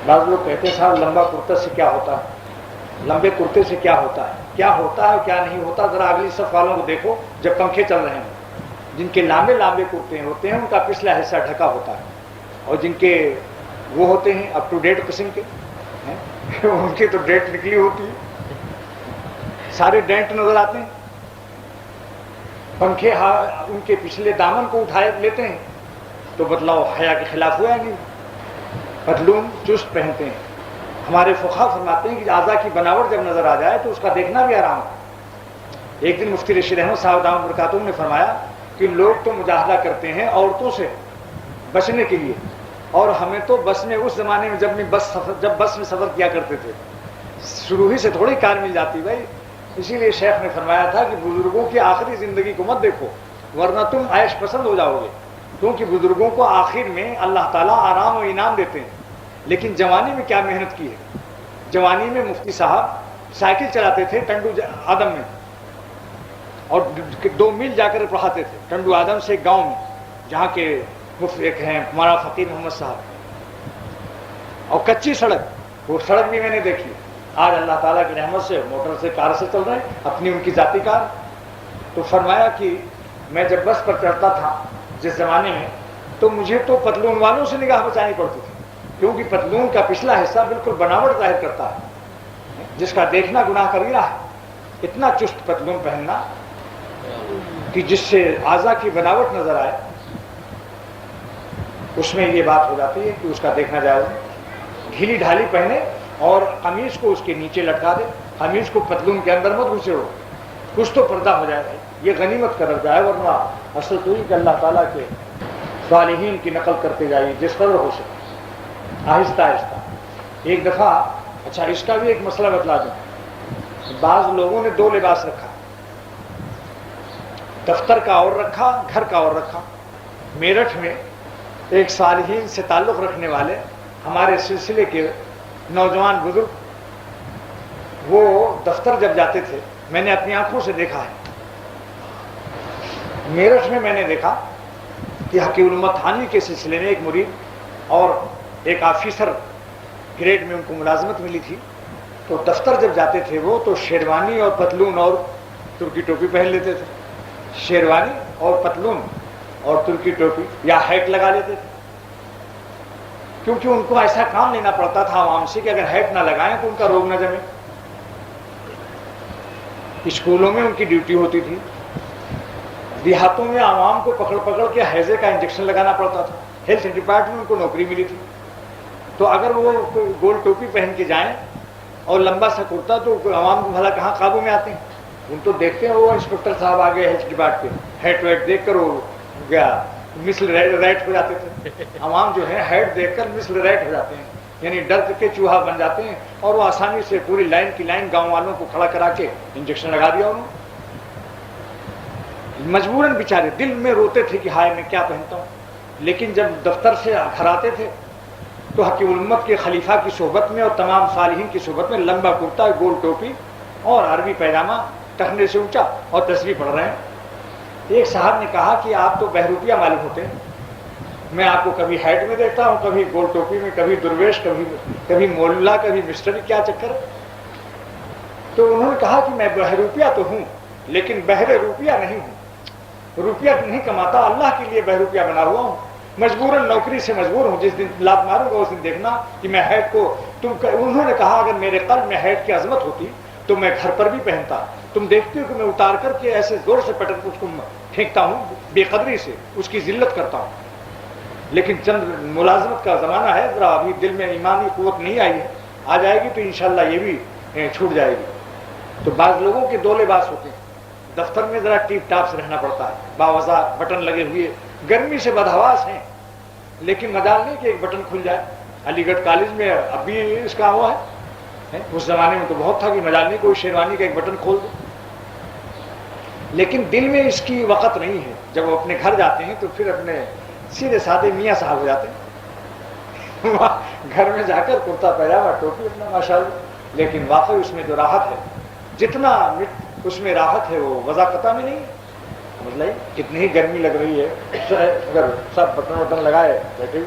بعض لوگ کہتے ہیں صاحب لمبا کرتا سے کیا ہوتا ہے، لمبے کرتے سے کیا ہوتا ہے، کیا ہوتا ہے کیا نہیں ہوتا؟ ذرا اگلی صف والوں کو دیکھو جب پنکھے چل رہے ہیں، جن کے لمبے لمبے کرتے ہوتے ہیں ان کا پچھلا حصہ ڈھکا ہوتا ہے، اور جن کے وہ ہوتے ہیں اپ ٹو ڈیٹ قسم کے ان کی تو ڈیٹ نکلی ہوتی ہے، سارے ڈینٹ نظر آتے ہیں. پنکھے ان کے پچھلے دامن کو اٹھائے لیتے ہیں تو بتلاؤ حیا کے خلاف ہوا ہے نہیں. پتلون چست پہنتے ہیں. ہمارے فقہا فرماتے ہیں کہ اعضاء کی بناوٹ جب نظر آ جائے تو اس کا دیکھنا بھی آرام ہے. ایک دن مفتی رشید احمد صاحب دامت برکاتہم نے فرمایا کہ لوگ تو مجاہدہ کرتے ہیں عورتوں سے بچنے کے لیے، اور ہمیں تو بس میں اس زمانے میں جب بس میں سفر کیا کرتے تھے شروع ہی سے تھوڑی کار مل جاتی بھائی. اسی لیے شیخ نے فرمایا تھا کہ بزرگوں کی آخری زندگی کو مت دیکھو ورنہ تم عیش پسند ہو جاؤ گے، کیونکہ بزرگوں کو آخر میں اللہ تعالیٰ آرام و انعام دیتے ہیں. لیکن جوانی میں کیا محنت کی ہے. جوانی میں مفتی صاحب سائیکل چلاتے تھے ٹنڈو آدم میں، اور 2 میل جا کر پڑھاتے تھے ٹنڈو آدم سے گاؤں میں، جہاں کے مفتی ایک ہیں ہمارا فقیر محمد صاحب. اور کچی سڑک، وہ سڑک بھی میں نے دیکھی. آج اللہ تعالیٰ کی رحمت سے موٹر سے کار سے چل رہے ہیں، اپنی ان کی ذاتی کار. تو فرمایا کہ میں جب بس پر چڑھتا تھا جس زمانے میں، تو مجھے تو پتلون والوں سے نگاہ بچانی پڑتی تھی، کیونکہ پتلون کا پچھلا حصہ بالکل بناوٹ ظاہر کرتا ہے، جس کا دیکھنا گناہ کبیرہ ہے. اتنا چست پتلون پہننا کہ جس سے اعضاء کی بناوٹ نظر آئے، اس میں یہ بات ہو جاتی ہے کہ اس کا دیکھنا جائز. ڈھیلی ڈھالی پہنے اور قمیص کو اس کے نیچے لٹکا دے، قمیص کو پتلون کے اندر مت گھسے ہو، کچھ تو پردہ ہو جائے. یہ غنیمت قدر جائے، ورنہ اصل تو یہ کہ اللہ تعالیٰ کے صالحین کی نقل کرتے جائیے جس قدر ہو سکے آہستہ آہستہ. ایک دفعہ اچھا اس کا بھی ایک مسئلہ بتلا دوں. بعض لوگوں نے 2 لباس رکھا، دفتر کا اور رکھا، گھر کا اور رکھا. میرٹھ میں ایک صالحین سے تعلق رکھنے والے ہمارے سلسلے کے نوجوان بزرگ، وہ دفتر جب جاتے تھے میں نے اپنی آنکھوں سے دیکھا ہے. میرٹھ میں نے دیکھا کہ حقیق الامت تھانوی کے سلسلے میں ایک مرید اور ایک آفیسر گریڈ میں ان کو ملازمت ملی تھی. تو دفتر جب جاتے تھے وہ تو شیروانی اور پتلون اور ترکی ٹوپی پہن لیتے تھے. شیروانی اور پتلون اور ترکی ٹوپی یا ہیٹ لگا لیتے تھے، کیونکہ ان کو ایسا کام لینا پڑتا تھا عوام سے کہ اگر ہیٹ نہ لگائیں تو ان کا روگ نہ جمے. اسکولوں میں ان کی ڈیوٹی ہوتی تھی، دیہاتوں میں عوام کو پکڑ پکڑ کے ہیضے کا انجیکشن لگانا پڑتا تھا. ہیلتھ ڈپارٹمنٹ میں ان کو نوکری ملی تھی. تو اگر وہ گول ٹوپی پہن کے جائیں اور لمبا سا کرتا تو عوام کو بھلا کہاں قابو میں آتے ہیں. ان تو دیکھتے ہیں وہ انسپکٹر صاحب آگے ہیلتھ ڈپارٹمنٹ ہیٹ ویٹ دیکھ کر وہ گیا مثل ریٹ ہو جاتے تھے. عوام جو ہے ہیٹ دیکھ کر مثل ریٹ ہو جاتے ہیں، یعنی ڈر کے چوہا بن جاتے ہیں، اور وہ آسانی سے پوری لائن کی لائن گاؤں والوں کو کھڑا کرا کے انجیکشن لگا دیا انہوں نے. مجبوراً بیچارے دل میں روتے تھے کہ ہائے میں کیا پہنتا ہوں. لیکن جب دفتر سے گھر آتے تھے تو حقیق الامت کے خلیفہ کی صحبت میں اور تمام صالحین کی صحبت میں لمبا کرتا، گول ٹوپی اور عربی پیجامہ ٹخنے سے اونچا، اور تصویر پڑھ رہے ہیں. ایک صاحب نے کہا کہ آپ تو بہروپیہ مالک ہوتے ہیں، میں آپ کو کبھی ہیٹ میں دیکھتا ہوں، کبھی گول ٹوپی میں، کبھی درویش، کبھی مولا، کبھی مسٹر، کیا چکر ہے؟ تو انہوں نے کہا کہ میں بہروپیہ تو ہوں لیکن بہر روپیہ نہیں ہوں. روپیہ نہیں کماتا، اللہ کے لیے بہروپیہ بنا ہوا ہوں. مجبوراً نوکری سے مجبور ہوں، جس دن لات ماروں گا اس دن دیکھنا کہ میں ہیٹ کو انہوں نے کہا اگر میرے قلب میں ہیٹ کی عظمت ہوتی تو میں گھر پر بھی پہنتا. تم دیکھتے ہو کہ میں اتار کر کے ایسے زور سے پٹک اس کو پھینکتا ہوں، بے قدری سے اس کی ذلت کرتا ہوں. لیکن چند ملازمت کا زمانہ ہے، ذرا ابھی دل میں ایمانی قوت نہیں آئی ہے، آ جائے گی تو انشاءاللہ یہ بھی چھوٹ جائے گی. تو بعض لوگوں کے 2 لباس ہوتے ہیں. دفتر میں ذرا ٹیپ ٹاپ سے رہنا پڑتا ہے، باوضع بٹن لگے ہوئے، گرمی سے بدحواس ہیں، لیکن مجال نہیں کہ ایک بٹن کھل جائے. علی گڑھ کالج میں اب بھی اس کا ہوا ہے، اس زمانے میں تو بہت تھا کہ مجال نہیں کوئی شیروانی کا ایک بٹن کھول دے. لیکن دل میں اس کی وقت نہیں ہے. جب وہ اپنے گھر جاتے ہیں تو پھر اپنے سیدھے سادے میاں صاحب ہو جاتے ہیں. گھر میں جا کر کرتا پیجامہ ٹوپی اپنا ماشاءاللہ. لیکن واقعی اس میں جو راحت ہے، جتنا اس میں راحت ہے وہ وضاقتہ میں نہیں ہے. مطلب کتنی ہی گرمی لگ رہی ہے، اگر سب بٹن وٹن لگائے بیٹھے.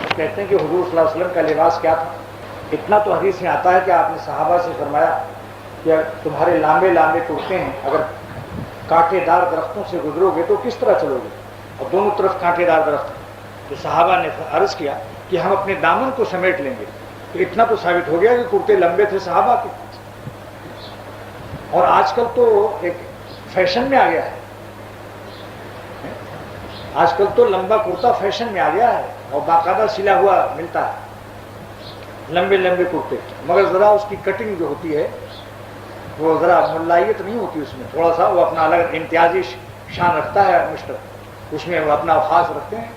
کہتے ہیں کہ حضور صلی اللہ علیہ وسلم کا لباس کیا تھا؟ اتنا تو حدیث میں آتا ہے کہ آپ نے صحابہ سے فرمایا کہ تمہارے لامبے لامبے کرتے ہیں، اگر کانٹے دار درختوں سے گزرو گے تو کس طرح چلو گے؟ اور دونوں طرف کانٹے دار درخت ہیں۔ تو صحابہ نے عرض کیا کہ ہم اپنے دامن کو سمیٹ لیں گے۔ تو اتنا تو ثابت ہو گیا کہ کرتے لمبے تھے صحابہ کے۔ اور آج کل تو ایک فیشن میں آ گیا ہے، آج کل تو لمبا کرتا فیشن میں آ گیا ہے اور باقاعدہ سلا ہوا ملتا ہے لمبے لمبے کرتے، مگر ذرا اس کی کٹنگ جو ہوتی ہے وہ ذرا ملائیت نہیں ہوتی، اس میں تھوڑا سا وہ اپنا الگ امتیازی شان رکھتا ہے، مشتق اس میں وہ اپنا خاص رکھتے ہیں۔